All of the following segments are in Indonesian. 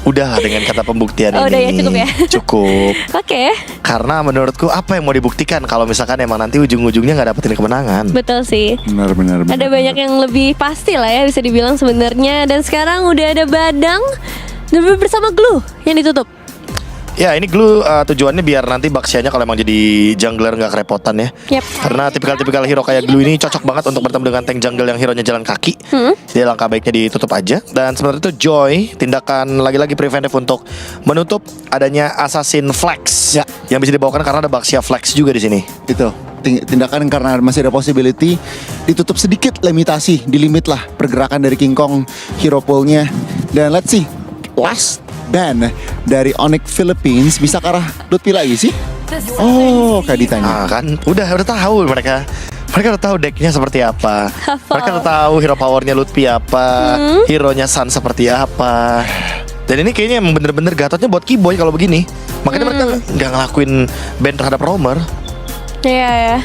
Udah lah dengan kata pembuktian ini. Udah ya, cukup ya. Cukup. Oke. Karena menurutku apa yang mau dibuktikan kalau misalkan emang nanti ujung-ujungnya nggak dapetin kemenangan. Betul sih. Benar. Ada banyak yang lebih pasti lah ya bisa dibilang sebenarnya. Dan sekarang udah ada Badang dan bersama Glue yang ditutup. Ya ini Glue tujuannya biar nanti Baxianya kalau emang jadi jungler nggak kerepotan ya. Yep. Karena tipikal hero kayak Glue ini cocok banget untuk bertemu dengan tank jungle yang hero-nya jalan kaki. Jadi langkah baiknya ditutup aja. Dan sebenarnya itu Joy tindakan lagi-lagi preventif untuk menutup adanya Assassin Flex Ya. yang bisa dibawakan karena ada Baxia Flex juga di sini. Itu tindakan karena masih ada possibility ditutup sedikit limitasi, di limit lah pergerakan dari King Kong hero pool-nya. Dan let's see, last ban dari Onyx Philippines bisa ke arah Lutfi lagi sih? Oh, kayak ditanya. Ah kan, udah tahu mereka. Mereka udah tahu decknya seperti apa. Mereka udah tahu hero powernya Lutfi apa, hero-nya Sun seperti apa. Dan ini kayaknya emang bener-bener gatotnya buat Keyboy kalau begini. Makanya mereka nggak ngelakuin ban terhadap Roamer. Iya ya.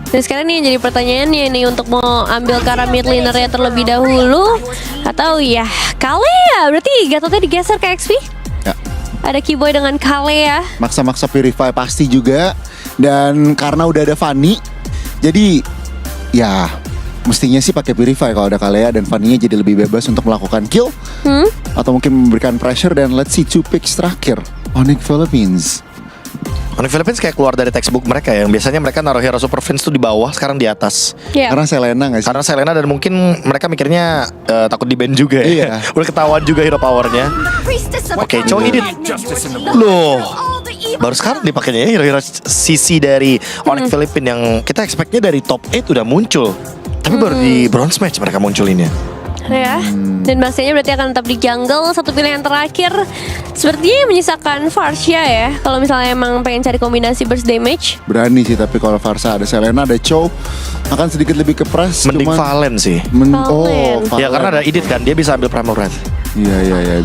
Dan sekarang nih yang jadi pertanyaannya nih untuk mau ambil ke arah mid laner-nya terlebih dahulu atau ya Kalea, berarti Gatotnya digeser ke XP? Ya. Ada Keyboy dengan Kalea. Maksa-maksa Purify pasti juga. Dan karena udah ada Fanny, jadi ya mestinya sih pakai Purify kalau ada Kalea, dan Fanny-nya jadi lebih bebas untuk melakukan kill atau mungkin memberikan pressure. Dan let's see 2 picks terakhir Onyx Philippines. Onyx Philippines kayak keluar dari textbook mereka yang biasanya mereka naruh hero super Vince tuh di bawah, sekarang di atas. Iya. Karena Selena gak sih? Karena Selena dan mungkin mereka mikirnya takut di ban juga ya. Iya. Udah ketahuan juga hero powernya. Oke, Choi ini loh. Baru sekarang dipakainya ya hero-hero CC dari Onyx Philippines yang kita expect-nya dari top 8 udah muncul. Tapi baru di bronze match mereka munculinnya. Ya. Dan Baxianya berarti akan tetap di jungle. Satu pilihan terakhir sepertinya menyisakan Farsia ya. Kalau misalnya emang pengen cari kombinasi burst damage. Berani sih, tapi kalau Farsa ada Selena, ada Chow, akan sedikit lebih ke press. Mending Valen sih. Valen. Oh, Valen. Ya karena ada Edith kan, dia bisa ambil Primal Wrath. Iya,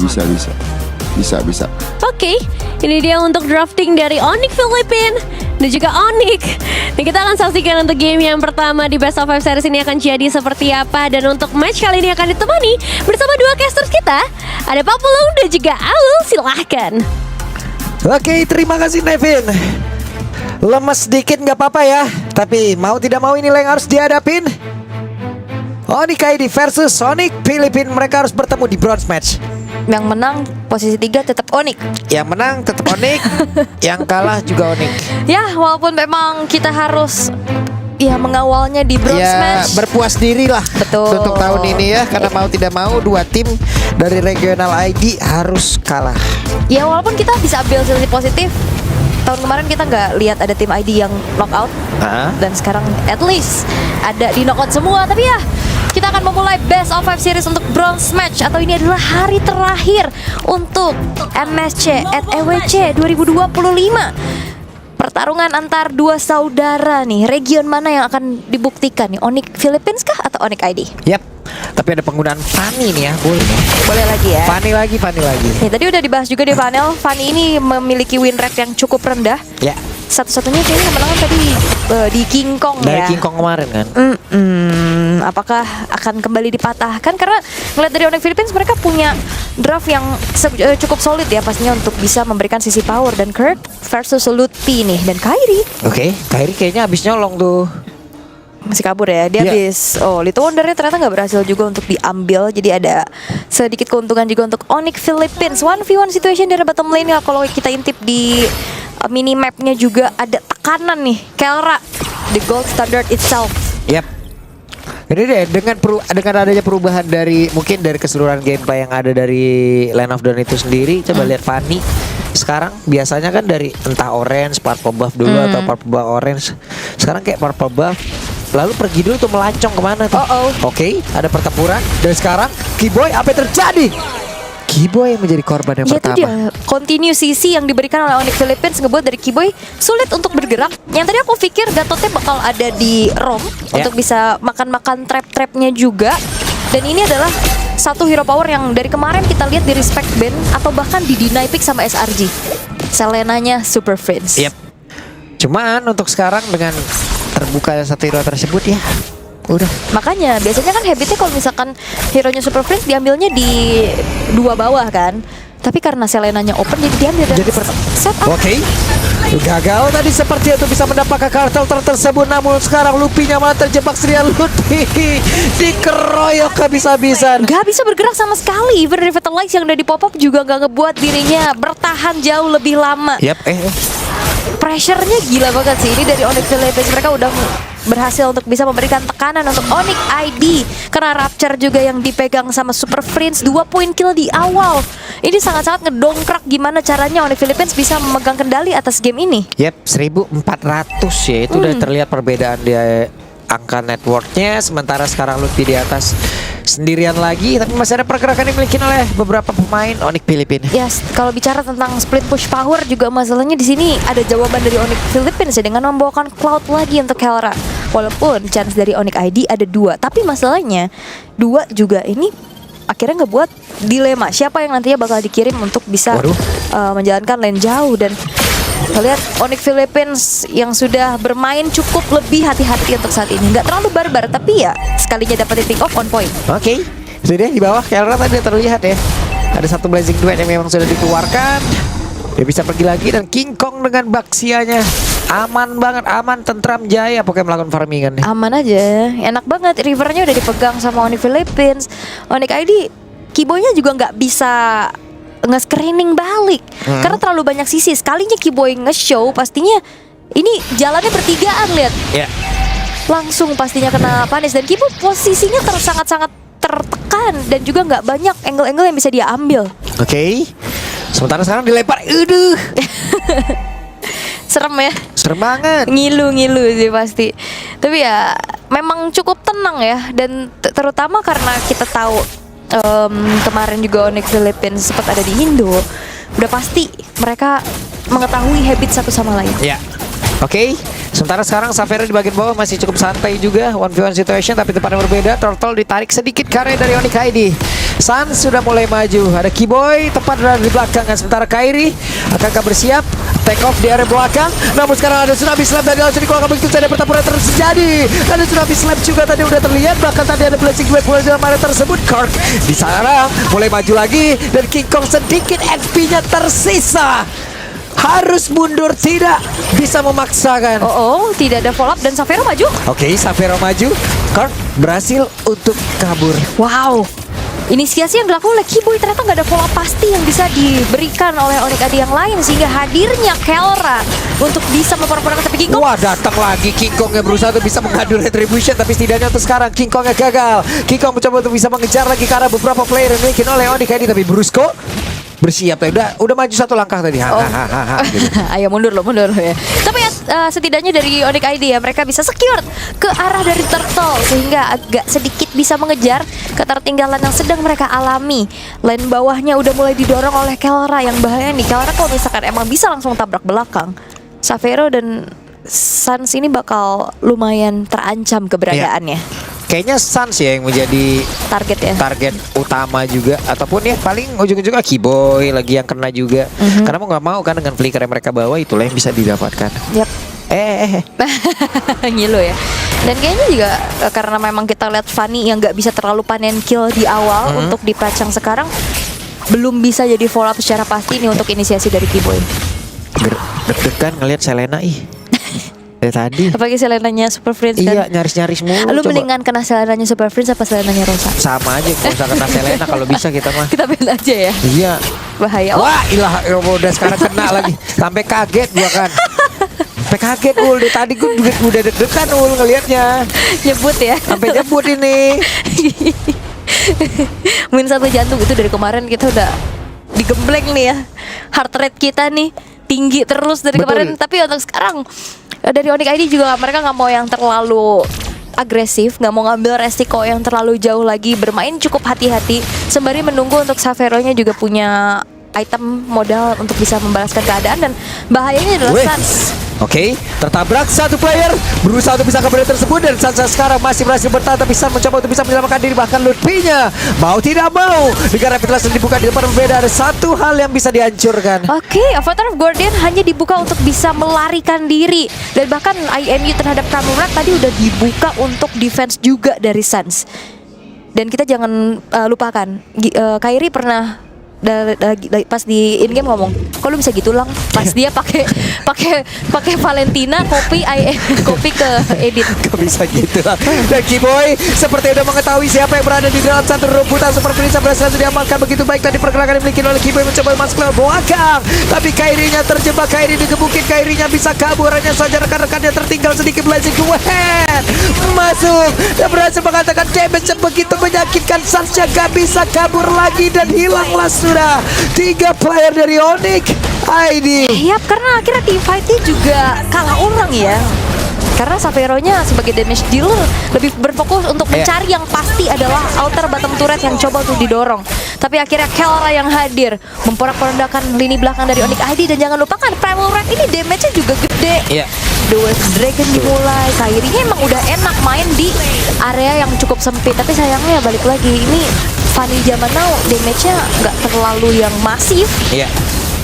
bisa. Oke, ini dia untuk drafting dari Onyx Philippines dan juga Onyx. Dan kita akan saksikan untuk game yang pertama di Best of 5 series ini akan jadi seperti apa. Dan untuk match kali ini akan ditemani bersama dua casters kita. Ada Papulung dan juga Aul, silahkan. Oke, terima kasih Nevin. Lemes sedikit nggak apa-apa ya, tapi mau tidak mau inilah yang harus dihadapin. Onyx ID versus Onyx Philippines, mereka harus bertemu di bronze match. Yang menang posisi 3 tetap Onyx. Yang menang tetap Onyx, yang kalah juga Onyx. Ya, walaupun memang kita harus mengawalnya di bronze Ya, match. berpuas diri lah. Betul. Untuk tahun ini ya, karena mau tidak mau dua tim dari regional ID harus kalah. Ya, walaupun kita bisa ambil sisi positif. Tahun kemarin kita nggak lihat ada tim ID yang knockout. Dan sekarang at least ada di knockout semua. Tapi ya, kita akan memulai Best of 5 series untuk bronze match. Atau ini adalah hari terakhir untuk MSC at EWC 2025. Pertarungan antar dua saudara nih. Region mana yang akan dibuktikan nih? Onyx Philippines kah atau Onyx ID? Yap. Tapi ada penggunaan Fanny nih ya, boleh. Boleh lagi ya. Fanny lagi. Nih, tadi udah dibahas juga di panel. Fanny ini memiliki win rate yang cukup rendah. Ya. Satu-satunya kayaknya kemenangan tadi di King Kong Dari ya. King Kong kemarin kan. Apakah akan kembali dipatahkan? Karena ngeliat dari Onyx Philippines mereka punya draft yang cukup solid ya pastinya untuk bisa memberikan sisi power. Dan Kurt versus Lutfi nih. Dan Kairi Oke, Kairi kayaknya habis nyolong tuh. masih kabur ya. Dia habis Little Wondernya ternyata nggak berhasil juga untuk diambil. Jadi ada sedikit keuntungan juga untuk Onyx Philippines. 1v1 situation dari bottom lane ya. Kalau kita intip di minimapnya juga ada tekanan nih. Kelra, the gold standard itself. Yap. Ini deh dengan adanya perubahan dari mungkin dari keseluruhan gameplay yang ada dari Land of Dawn itu sendiri. Coba lihat Fanny sekarang biasanya kan dari entah orange, purple buff dulu atau purple buff orange. Sekarang kayak purple buff lalu pergi dulu tuh melancong kemana tuh. Oke, ada pertempuran. Dan sekarang Keyboy, apa yang terjadi? Keyboy yang menjadi korban yang Ya itu pertama. dia, continue CC yang diberikan oleh Onyx Philippines ngebuat dari Keyboy sulit untuk bergerak. Yang tadi aku pikir Gatotnya bakal ada di Rom untuk bisa makan-makan trap-trapnya juga. Dan ini adalah satu hero power yang dari kemarin kita lihat di respect ban atau bahkan di deny pick sama SRG. Selenanya Super Friends. Yep. Cuman untuk sekarang dengan terbuka satu hero tersebut ya udah. Makanya biasanya kan habitnya kalau misalkan hero-nya Super Friends diambilnya di dua bawah kan. Tapi karena Selenanya open jadi diambil dan Jadi set up. Oke. Gagal tadi seperti itu bisa mendapatkan kartel tersebut, namun sekarang Lupinya malah terjebak Sria Lutfi dikeroyok habis-habisan. Gak bisa bergerak sama sekali. Even Revitalize yang udah di pop up juga gak ngebuat dirinya bertahan jauh lebih lama. Yap, Pressure-nya gila banget sih. Ini dari Onyx Philippines, mereka udah berhasil untuk bisa memberikan tekanan untuk Onyx ID. Karena Rapture juga yang dipegang sama Super Friends, 2 poin kill di awal. Ini sangat-sangat ngedongkrak gimana caranya Onyx Philippines bisa memegang kendali atas game ini. Yap, 1400 ya. Itu udah terlihat perbedaan dia angka networknya. Sementara sekarang Lutfi di atas sendirian lagi, tapi masih ada pergerakan yang dimiliki oleh beberapa pemain Onyx Philippines. Yes, kalau bicara tentang split push power juga masalahnya di sini ada jawaban dari Onyx Philippines ya, dengan membawakan Cloud lagi untuk Kelra. Walaupun chance dari Onyx ID ada 2, tapi masalahnya 2 juga ini akhirnya ngebuat dilema siapa yang nantinya bakal dikirim untuk bisa menjalankan lane jauh. Dan kita lihat Onyx Philippines yang sudah bermain cukup lebih hati-hati untuk saat ini. Nggak terlalu barbar, tapi ya sekalinya dapetin pick off on point. Oke, sudah di bawah Kelra tadi terlihat ya. Ada satu Blazing Duet yang memang sudah dikeluarkan. Dia bisa pergi lagi dan King Kong dengan Baxianya aman banget, aman, tentram, jaya pokoknya melakukan farmingan nih. Aman aja, enak banget. Rivernya udah dipegang sama Onyx Philippines. Onyx ID keyboardnya juga nggak bisa nge-screening balik karena terlalu banyak sisi. Sekalinya Keyboy nge-show pastinya ini jalannya bertigaan, lihat. Langsung pastinya kena panis. Dan Keyboy posisinya sangat-sangat tertekan dan juga nggak banyak angle-angle yang bisa dia ambil. Oke. Sementara sekarang dilempar. Serem ya. Serem banget. Ngilu sih pasti. Tapi ya memang cukup tenang ya. Dan terutama karena kita tahu kemarin juga Onyx Philippines sempat ada di Indo. Udah pasti mereka mengetahui habit satu sama lain. Ya. Oke. Sementara sekarang Xavier di bagian bawah masih cukup santai juga, 1v1 situation, tapi tempatnya berbeda. Turtle ditarik sedikit karya dari Onyx ID. Sun sudah mulai maju. Ada Keyboy tepat berada di belakang. Sementara Kairi akankah bersiap take off di area belakang. Namun sekarang ada Tsunami Slam tadi langsung dikeluarkan, begitu saja pertempuran terjadi. Ada Tsunami Slam juga tadi udah terlihat. Bahkan tadi ada Blazing Duet mulai dalam area tersebut. Kirk di sana mulai maju lagi dan King Kong sedikit HP-nya tersisa. Harus mundur, tidak bisa memaksakan. Oh, tidak ada follow up dan Xavier maju. Oke, Xavier maju. Kirk berhasil untuk kabur. Wow. Inisiasi yang dilakukan oleh Keyboy ternyata nggak ada follow up pasti yang bisa diberikan oleh Onyx ID yang lain, sehingga hadirnya Kelra untuk bisa memperpanjang tapi King Kong. Wah, datang lagi King Kong yang berusaha untuk bisa mengadu retribution, tapi setidaknya untuk sekarang King Kong yang gagal. King Kong mencoba untuk bisa mengejar lagi karena beberapa player yang dimiliki oleh Onyx ID, tapi Brusco bersiap ya, udah maju satu langkah tadi. Gitu. Ayo mundur lo ya. Tapi ya setidaknya dari Onyx ID ya mereka bisa secure ke arah dari Turtle sehingga agak sedikit bisa mengejar ketertinggalan yang sedang mereka alami. Lane bawahnya udah mulai didorong oleh Kelra yang bahaya nih. Kelra kalau misalkan emang bisa langsung tabrak belakang, Xavier dan Suns ini bakal lumayan terancam keberadaannya. Kayaknya Suns ya yang menjadi target utama juga, ataupun ya paling ujung-ujungnya Keyboy lagi yang kena juga. Karena mau nggak mau kan dengan flicker yang mereka bawa itulah yang bisa didapatkan. Yap. Ngilu ya. Dan kayaknya juga karena memang kita lihat Fanny yang nggak bisa terlalu panen kill di awal untuk di patch yang sekarang belum bisa jadi follow up secara pasti ini untuk inisiasi dari Keyboy. Deg-degan ngelihat Selena dari tadi. Apalagi Selenanya Super Friends kan. Iya, nyaris-nyaris mulu. Lu mendingan kena Selenanya Super Friends apa Selenanya Rosa? Sama aja, kalau usah kena Selena kalau bisa kita mah. Kita bela aja ya. Iya. Bahaya. Wah, ilah udah sekarang kena lagi. Sampai kaget gua kan. Sampai kaget Ul, dari tadi gue juga udah deg-degan Ul ngelihatnya. Nyebut ya. Sampai nyebut ini. Min satu jantung itu dari kemarin kita udah digembleng nih ya. Heart rate kita nih tinggi terus dari kemarin. Tapi untuk sekarang dari Onyx ID juga mereka nggak mau yang terlalu agresif, nggak mau ngambil resiko yang terlalu jauh lagi, bermain cukup hati-hati sembari menunggu untuk Xavieronya juga punya item modal untuk bisa membalaskan keadaan. Dan bahayanya adalah Suns. Oke, tertabrak satu player, berusaha untuk bisa kembali tersebut, dan Sansa sekarang masih berhasil bertahan, tapi San mencoba untuk bisa menyelamatkan diri, bahkan Lutfinya mau tidak mau dengan rapid dibuka di depan berbeda. Ada satu hal yang bisa dihancurkan. Oke, Avatar of Guardian hanya dibuka untuk bisa melarikan diri, dan bahkan IMU terhadap Kamurak tadi udah dibuka untuk defense juga dari Suns. Dan kita jangan lupakan Kairi pernah pas di in game ngomong, kok lu bisa gitu lang? Pas dia pakai Valentina kopi ke edit. Gak bisa gitu lah. Dan Kiboy seperti udah mengetahui siapa yang berada di dalam satu rebutan Super Prince berhasil diamankan begitu baik tadi pergerakan dimiliki oleh Kiboy mencoba masuk ke belakang. Tapi Kairinya terjebak, Kairi digebukin, Kairinya bisa kabur, hanya saja rekan-rekannya tertinggal sedikit. Blazing Duet masuk dan berhasil mengatakan damage yang begitu menyakitkan. Sansnya gak bisa kabur lagi dan hilanglah sudah 3 player dari Onyx ID. Yap, karena akhirnya team fight-nya juga kalah orang ya. Karena Saveronya sebagai damage dealer lebih berfokus untuk mencari yang pasti adalah altar bottom turret yang coba untuk didorong. Tapi akhirnya Kelra yang hadir memporak-porandakan lini belakang dari Onyx ID. Dan jangan lupakan Primal Red ini damage-nya juga gede. The West Dragon dimulai. Kairinya emang udah enak main di area yang cukup sempit. Tapi sayangnya balik lagi, ini Fanny zaman now damage-nya nggak terlalu yang masif.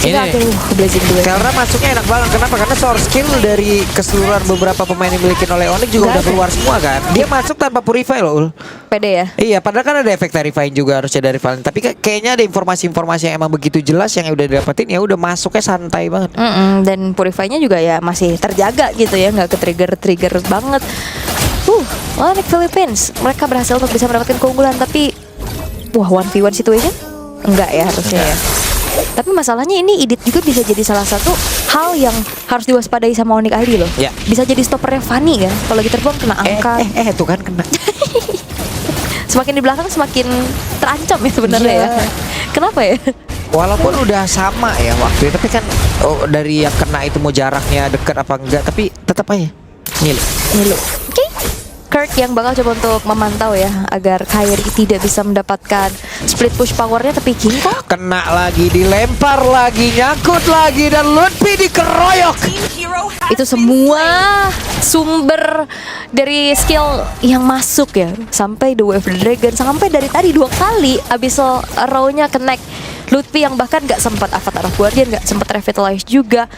Ini Blazing Duet. Kelra masuknya enak banget. Kenapa? Karena source skill dari keseluruhan beberapa pemain yang dimiliki oleh Onyx juga udah keluar semua kan. Dia masuk tanpa purify loh, Ul. Pede ya? Iya, padahal kan ada efek terrifying juga harusnya dari Valen. Tapi kayaknya ada informasi-informasi yang emang begitu jelas yang udah didapetin, ya udah masuknya santai banget. Dan purify-nya juga ya masih terjaga gitu ya, nggak ke trigger banget. Onyx Philippines, mereka berhasil untuk bisa mendapatkan keunggulan, tapi 1v1 situation? Enggak ya harusnya ya. Tapi masalahnya ini Edit juga bisa jadi salah satu hal yang harus diwaspadai sama Onyx ID loh. Bisa jadi stoppernya Fanny kan. Kalau lagi terbang kena angka. Tuh kan kena. Semakin di belakang semakin terancam ya sebenarnya ya. Kenapa ya? Walaupun udah sama ya waktu itu, tapi kan dari yang kena itu mau jaraknya dekat apa enggak, tapi tetap aja ngilu. Oke. Kirk yang bakal coba untuk memantau ya agar Kairi tidak bisa mendapatkan split push powernya, tapi King kok kena lagi, dilempar lagi, nyangkut lagi, dan Lutfi dikeroyok. Itu semua sumber dari skill yang masuk ya. Sampai The Wave Dragon, sampai dari tadi 2 kali Abyssal Arrow-nya connect Lutfi yang bahkan gak sempat Avatar of Guardian, gak sempat revitalize juga.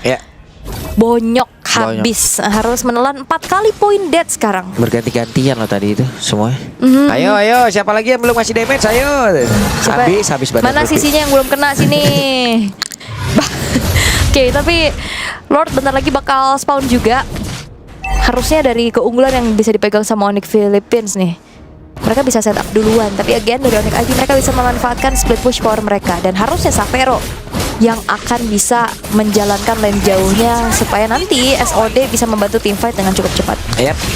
Bonyok habis, harus menelan 4 kali point dead sekarang. Berganti-gantian loh tadi itu semuanya. Ayo, siapa lagi yang belum ngasih damage? Ayo. Habis badan Mana Lutfi. sisinya yang belum kena sini? Oke, tapi Lord bentar lagi bakal spawn juga. Harusnya dari keunggulan yang bisa dipegang sama Onyx Philippines nih, mereka bisa set up duluan. Tapi again dari Onyx ID mereka bisa memanfaatkan split push power mereka. Dan harusnya Savero yang akan bisa menjalankan lane jauhnya supaya nanti SOD bisa membantu tim fight dengan cukup cepat.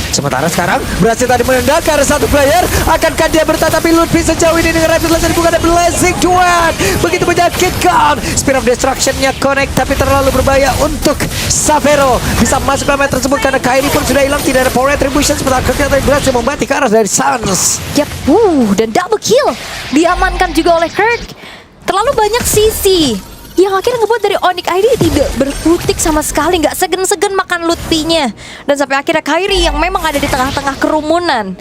Sementara sekarang berhasil tadi menendangkan satu player. Akankah dia bertahan? Tapi Lutfi sejauh ini dengan revitalize bukan ada Blazing Duet, begitu menyakitkan. Spear of Destruction-nya connect, tapi terlalu berbahaya untuk Savero. Bisa masuk ke map tersebut karena Kairi pun sudah hilang, tidak ada power retribution. Sementara Kirk tadi berhasil membanting ke arah dari Sans. Dan double kill diamankan juga oleh Kirk. Terlalu banyak sisi yang akhirnya ngebuat dari Onyx ID tidak berkutik sama sekali, nggak segen-segen makan Lutfi-nya. Dan sampai akhirnya Kairi yang memang ada di tengah-tengah kerumunan,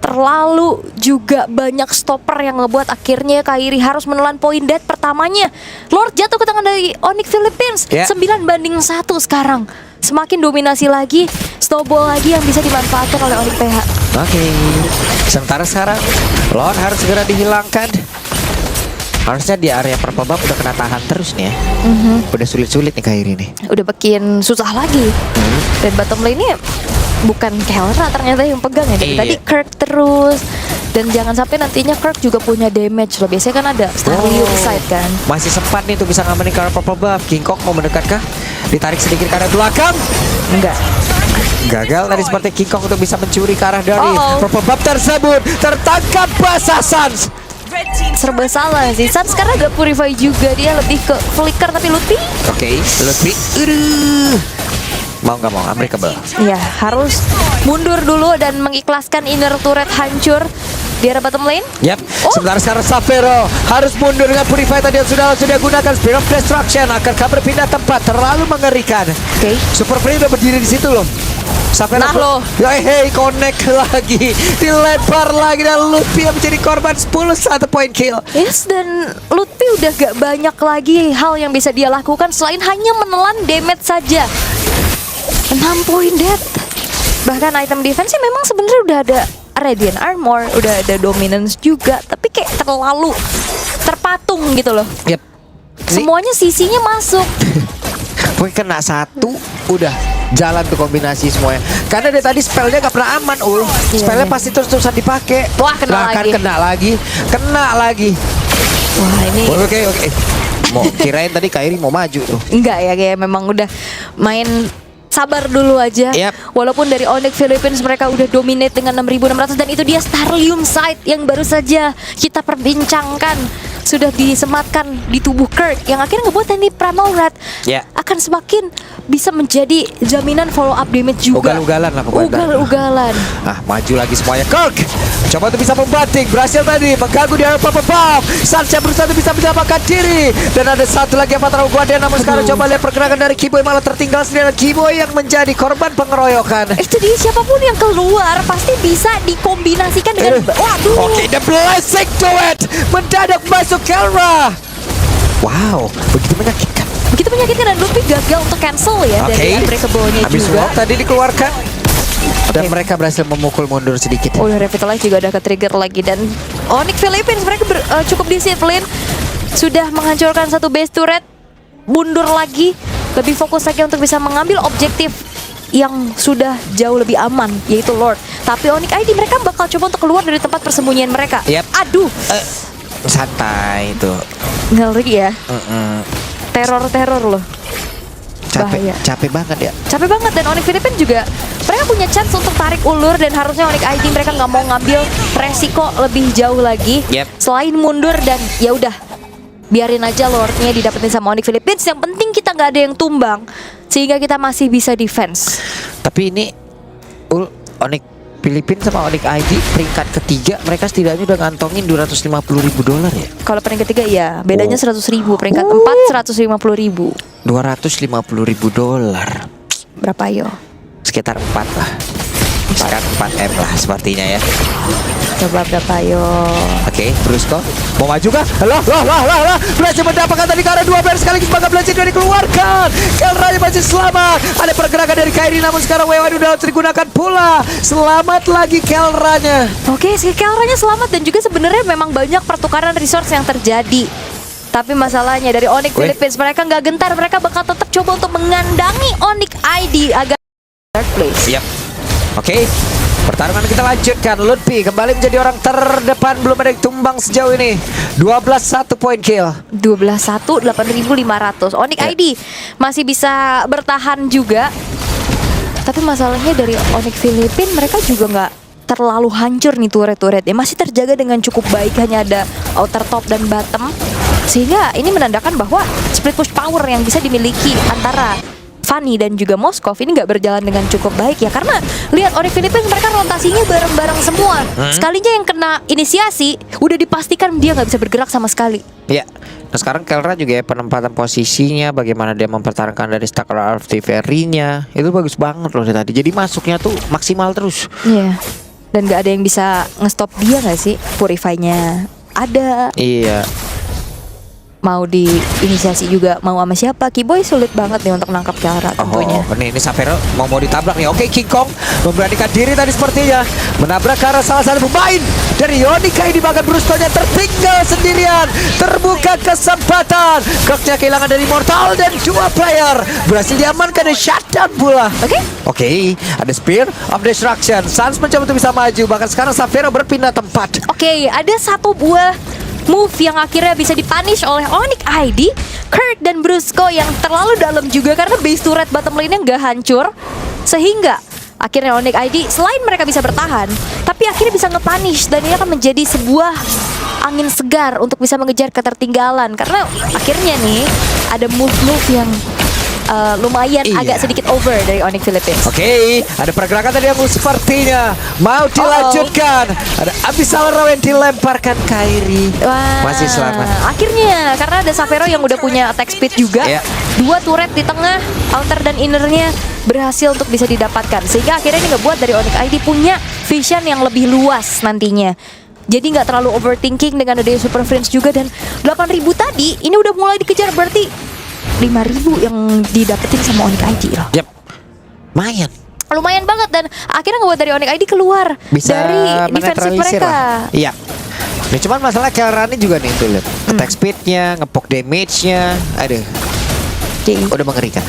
terlalu juga banyak stopper yang ngebuat akhirnya Kairi harus menelan poin dead pertamanya. Lord jatuh ke tangan dari Onyx Philippines. 9-1 sekarang. Semakin dominasi lagi, snowball lagi yang bisa dimanfaatkan oleh Onyx PH. Sementara sekarang Lord harus segera dihilangkan. Harusnya di area purple buff udah kena tahan terus nih ya. Udah sulit-sulit nih Kairi nih. Udah makin susah lagi. Dan bottom lane-nya bukan Kelra ternyata yang pegang ya. Dari tadi Kirk terus. Dan jangan sampai nantinya Kirk juga punya damage loh. Biasanya kan ada Starlium side kan. Masih sempat nih untuk bisa ngamenin ke arah purple buff. King Kong mau mendekat kah? Ditarik sedikit ke arah belakang. Enggak. Gagal tadi seperti King Kong untuk bisa mencuri ke arah dari purple buff tersebut. Tertangkap basah Sans. Serba salah sih. Sans karena gak purify juga, dia lebih ke flicker. Tapi Lutfi Lutfi mau nggak mau unbreakable. Ya harus mundur dulu dan mengikhlaskan inner turret hancur di arah bottom lane. Sebentar sekarang Savero harus mundur dengan purify tadi yang sudah gunakan Spear of Destruction. Akankah berpindah tempat? Terlalu mengerikan. Super Free udah berdiri di situ loh. Savero connect lagi, dilempar lagi, dan Lutfi yang menjadi korban 1 point kill. Dan Lutfi udah gak banyak lagi hal yang bisa dia lakukan selain hanya menelan damage saja. 6 point dead. Bahkan item defense memang sebenarnya udah ada Radiant Armor, udah ada Dominance juga, tapi kayak terlalu terpatung gitu loh. Yep. Semuanya sisinya masuk. Pokoknya kena satu, udah jalan tuh kombinasi semuanya. Karena dari tadi spellnya gak pernah aman, Spellnya pasti terus-terusan dipakai. Wah, kena Kan lagi. kena lagi. Wah ini Oke. Mau kirain tadi Kairi mau maju tuh. enggak ya, kayak memang udah main sabar dulu aja. Yep. Walaupun dari Onyx Philippines mereka udah dominate dengan 6.600 dan itu dia Starlium Sight yang baru saja kita perbincangkan sudah disematkan di tubuh Kirk yang akhirnya ngebuat Tandy Primal Rat akan semakin bisa menjadi jaminan follow up damage juga. Ugal-ugalan lah pokoknya. Ugal-ugalan. Maju lagi semuanya. Kirk coba untuk bisa membanting, berhasil tadi mengganggu di area pop. Sancha berusaha untuk bisa menyelamatkan diri dan ada satu lagi Avatar Guardian, namun sekarang coba lihat pergerakan dari Kiboy malah tertinggal sendiri. Kiboy yang menjadi korban pengeroyokan. Itu dia, siapapun yang keluar pasti bisa dikombinasikan dengan waduh. Oke, the blessing to it. Mendadak masuk Kelra. Wow, begitu menyakitkan. Begitu menyakitkan dan Ludwig gagal untuk cancel ya dari Unbreakable-nya habis juga. walk tadi dikeluarkan. Dan mereka berhasil memukul mundur sedikit. Oh, Revitalize juga ada ke-trigger lagi. Dan Onyx Philippines mereka cukup disiplin. Sudah menghancurkan satu base turret. Mundur lagi. Lebih fokus lagi untuk bisa mengambil objektif yang sudah jauh lebih aman, yaitu Lord. Tapi Onyx ID mereka bakal coba untuk keluar dari tempat persembunyian mereka. Aduh, santai itu. ngeri ya. Teror loh. Bahaya. Capek banget ya. Capek banget, dan Onyx Philippines juga mereka punya chance untuk tarik ulur dan harusnya Onyx ID mereka nggak mau ngambil resiko lebih jauh lagi selain mundur dan ya udah biarin aja Lordnya didapetin sama Onyx Philippines. Yang penting kita nggak ada yang tumbang sehingga kita masih bisa defense. Tapi ini Onyx Philippines sama Onyx ID peringkat ketiga, mereka setidaknya udah ngantongin $250.000 ya. Kalau peringkat ketiga ya bedanya 100.000, peringkat 4 150.000. $250.000. Berapa yo? Sekitar 4 lah. Sekitar 4M lah sepertinya ya. Coba berapa yo? Oke, Brusco mau maju kah? Lah. Berhasil mendapatkan tadi karena 2 bear sekaligus maka Blazing sudah dikeluarkan. Kelranya masih selamat. Ada pergerakan dari Kairi, namun sekarang WW udah digunakan pula. Selamat lagi Kelranya. Oke, si Kelranya selamat dan juga sebenarnya memang banyak pertukaran resource yang terjadi. Tapi masalahnya dari Onyx Philippines mereka nggak gentar, mereka bakal tetap coba untuk mengandangi Onyx ID agar third place. Oke. Pertarungan kita lanjutkan. Lutfi kembali menjadi orang terdepan, belum ada yang tumbang sejauh ini. 12-1 point kill. 12-1 8.500. Onyx ID masih bisa bertahan juga. Tapi masalahnya dari Onyx Philippines mereka juga nggak terlalu hancur nih turret-turretnya. Masih terjaga dengan cukup baik, hanya ada outer top dan bottom. Sehingga ini menandakan bahwa split push power yang bisa dimiliki antara Fanny dan juga Moskov ini nggak berjalan dengan cukup baik ya, karena lihat Onyx Philippines mereka rotasinya bareng-bareng semua. Sekalinya yang kena inisiasi udah dipastikan dia nggak bisa bergerak sama sekali. Ya. Nah sekarang Kelra juga ya, penempatan posisinya, bagaimana dia mempertahankan dari Stakar Artillery-nya itu bagus banget loh dari tadi. Jadi masuknya tuh maksimal terus. Iya. Dan nggak ada yang bisa ngestop dia nggak sih? Purify-nya ada. Iya. Mau diinisiasi juga mau sama siapa? Kiboy sulit banget nih untuk nangkap Kelra tentunya. Ini Savero mau ditabrak nih. Oke, King Kong memberanikan diri tadi sepertinya menabrak ke arah salah satu pemain dari Yonika ini, bahkan Brusco-nya tertinggal sendirian. Terbuka kesempatan. Kirk-nya kehilangan dari Mortal dan 2 player berhasil diamankan dan shutdown pula. Oke, ada Spear of Destruction. Sans mencoba untuk bisa maju, bahkan sekarang Savero berpindah tempat. Oke, ada satu buah move yang akhirnya bisa dipunish oleh Onyx ID, Kirk dan Brusco yang terlalu dalam juga karena base turret bottom lane-nya nggak hancur, sehingga akhirnya Onyx ID selain mereka bisa bertahan, tapi akhirnya bisa nge-punish dan ini akan menjadi sebuah angin segar untuk bisa mengejar ketertinggalan karena akhirnya nih ada move-move yang lumayan agak sedikit over dari Onyx Philippines. Oke, ada pergerakan tadi yang sepertinya mau dilanjutkan. Ada Abyssal Row yang dilemparkan Kairi. Masih selamat. Akhirnya karena ada Savero yang udah punya attack speed juga. 2 turret di tengah, outer dan innernya berhasil untuk bisa didapatkan. Sehingga akhirnya ini ngebuat dari Onyx ID punya vision yang lebih luas nantinya. Jadi nggak terlalu overthinking dengan ada Super Friends juga. Dan 8.000 tadi ini udah mulai dikejar, berarti 5.000 yang didapetin sama Onyx ID loh. Lumayan banget, dan akhirnya ngebuat dari Onyx ID keluar bisa dari defensif mereka. Iya. Ini cuman masalah Kelra ini juga nih tuh lihat. Attack speednya, ngepok damage-nya. Aduh, udah mengerikan.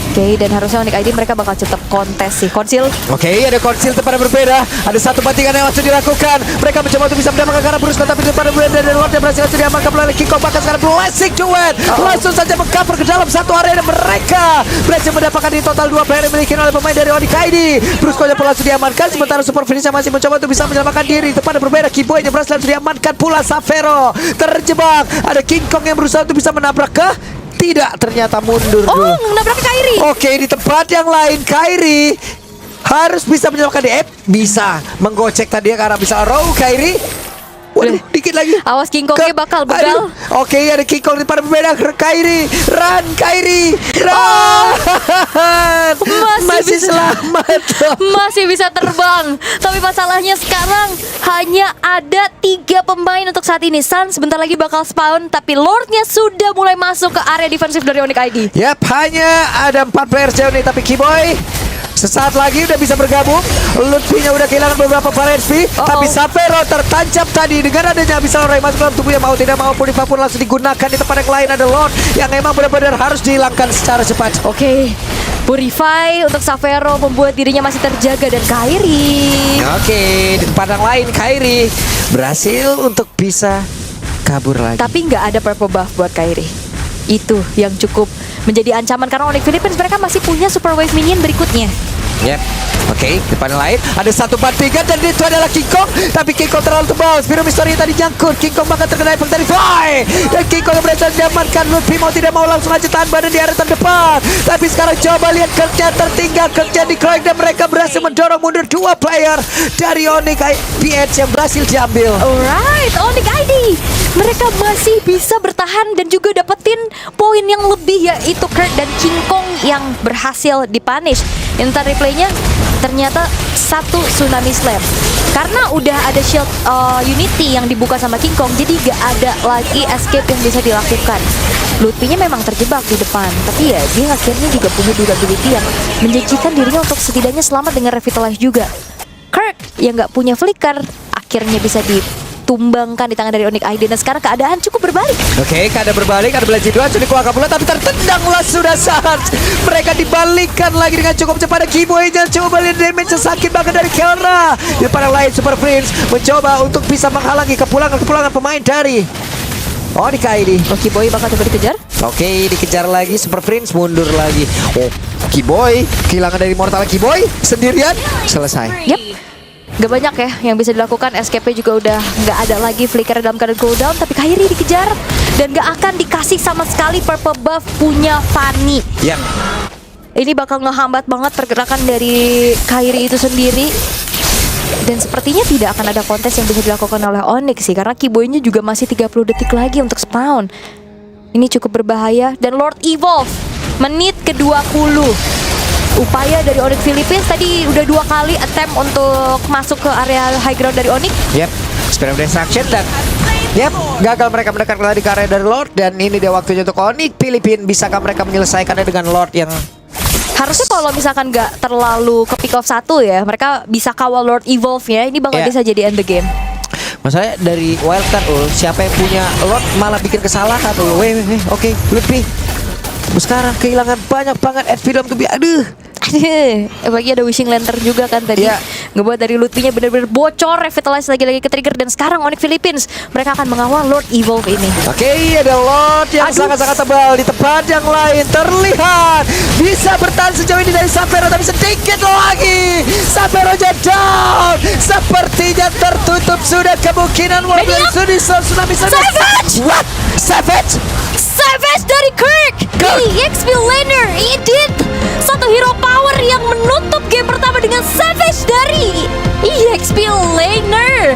Oke, dan harusnya Onyx ID mereka bakal tetap kontes sih. Konsil. Oke, ada konsil tempat yang berbeda. Ada satu bantingan yang langsung dilakukan. Mereka mencoba untuk bisa mendapatkan karena Bruce, tapi tempat yang berbeda dan Lord yang berhasil diamankan oleh Kiko. Bahkan sekarang Blessing Duet langsung saja mengcover ke dalam satu area dan mereka berhasil mendapatkan di total 2 player yang dimiliki oleh pemain dari Onyx ID. Bruce pun langsung diamankan, sementara Super Phoenix masih mencoba untuk bisa menyelamatkan diri. Tempat yang berbeda, Kiboy yang berhasil langsung diamankan pula. Savero terjebak. Ada King Kong yang berusaha untuk bisa menabrak ke tidak, ternyata mundur dulu. Nabrak Kairi. Oke, di tempat yang lain Kairi harus bisa menyelamatkan dia. Bisa menggocek tadi karena bisa row Kairi. Waduh, dikit lagi. Awas King Kongnya bakal begal. Oke, ada King Kong di depan berbeda. Kairi, run Kairi, run. Masih selamat. Masih bisa terbang. Tapi masalahnya sekarang hanya ada 3 pemain untuk saat ini. Sun sebentar lagi bakal spawn, tapi Lordnya sudah mulai masuk ke area defensif dari Onyx ID. Yap, hanya ada 4 player sejauh ini, tapi Kiboy sesaat lagi udah bisa bergabung. Lutfinya udah kehilangan beberapa para HP, tapi Savero tertancap tadi dengan adanya bisa Ray masuk dalam tubuhnya. Mau tidak mau Purify pun langsung digunakan. Di tempat yang lain ada Lord yang emang benar-benar harus dihilangkan secara cepat. Oke, Purify untuk Savero membuat dirinya masih terjaga dan Kairi. Oke, di tempat yang lain Kairi berhasil untuk bisa kabur lagi. Tapi nggak ada purple buff buat Kairi. Itu yang cukup menjadi ancaman karena Onyx Philippines mereka masih punya super wave minion berikutnya. Yep. Oke, depan lain ada satu bantingan dan itu adalah King Kong, tapi King Kong terlalu tebal. Spiro Mystery tadi nyangkut. King Kong bahkan terkena efek dari Fly dan King Kong yang berhasil diamankan. Lutfi mau tidak mau langsung aja tahan badan di area terdepan, tapi sekarang coba lihat kerja tertinggal, kerja di Kroik dan mereka berhasil mendorong mundur 2 player dari Onyx PH yang berhasil diambil. Alright, Onyx ID mereka masih bisa bertahan dan juga dapetin poin yang lebih, yaitu Kurt dan King Kong yang berhasil dipunish. Ntar replaynya ternyata 1 Tsunami Slap. Karena udah ada shield Unity yang dibuka sama King Kong, jadi gak ada lagi escape yang bisa dilakukan. Lutfinya memang terjebak di depan, tapi ya dia akhirnya juga punya durability yang menjanjikan dirinya untuk setidaknya selamat dengan revitalize juga. Kirk yang gak punya flicker akhirnya bisa ditumbangkan di tangan dari Onyx ID dan sekarang keadaan cukup berbalik. Oke, keadaan berbalik, ada Blazing 2 sudah dikeluarkan pula, tapi tertendanglah sudah saat mereka dibalikkan lagi dengan cukup cepat. Kiboy dan coba lihat damage sakit banget dari Kelra. Di depan yang lain Super Prince mencoba untuk bisa menghalangi kepulangan pemain dari Onyx ID. Kiboy bakal coba dikejar. Oke, dikejar lagi Super Prince, mundur lagi. Oh, Kiboy kehilangan dari Mortal. Kiboy sendirian selesai. Yep. Gak banyak ya yang bisa dilakukan. Escape-nya juga udah gak ada lagi. Flicker dalam keadaan cooldown, tapi Kairi dikejar dan gak akan dikasih sama sekali purple buff punya Fanny. Yap. Ini bakal ngehambat banget pergerakan dari Kairi itu sendiri. Dan sepertinya tidak akan ada kontes yang bisa dilakukan oleh Onyx sih, karena Kiboy-nya juga masih 30 detik lagi untuk spawn. Ini cukup berbahaya. Dan Lord Evolve menit ke-20. Upaya dari Onyx Philippines tadi udah 2 kali attempt untuk masuk ke area high ground dari Onyx. Yep, Spirit of Destruction dan gagal mereka mendekat lagi ke area dari Lord. Dan ini dia waktunya untuk Onyx Philippines. Bisakah mereka menyelesaikannya dengan Lord yang harusnya kalau misalkan gak terlalu ke pick off 1 ya, mereka bisa kawal Lord Evolve ya. Ini bakal bisa jadi end the game. Masalahnya dari wildcard siapa yang punya Lord malah bikin kesalahan. Oke, Lutfi sekarang kehilangan banyak banget HP dalam tubuh. Aduh. Bagi ada Wishing Lantern juga kan tadi. Ngebuat dari Lutfinya benar-benar bocor. Revitalize lagi ke trigger. Dan sekarang Onyx Philippines mereka akan mengawal Lord Evolve ini. Oke, ada Lord yang sangat-sangat tebal. Di tempat yang lain terlihat bisa bertahan sejauh ini dari Savero, tapi sedikit lagi Savero down. Sepertinya tertutup sudah kemungkinan Mobil Tsunami Savage! What? Savage? Savage dari Kirk di EXP laner. Edit satu hero power yang menutup game pertama dengan Savage dari EXP laner.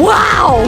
Wow.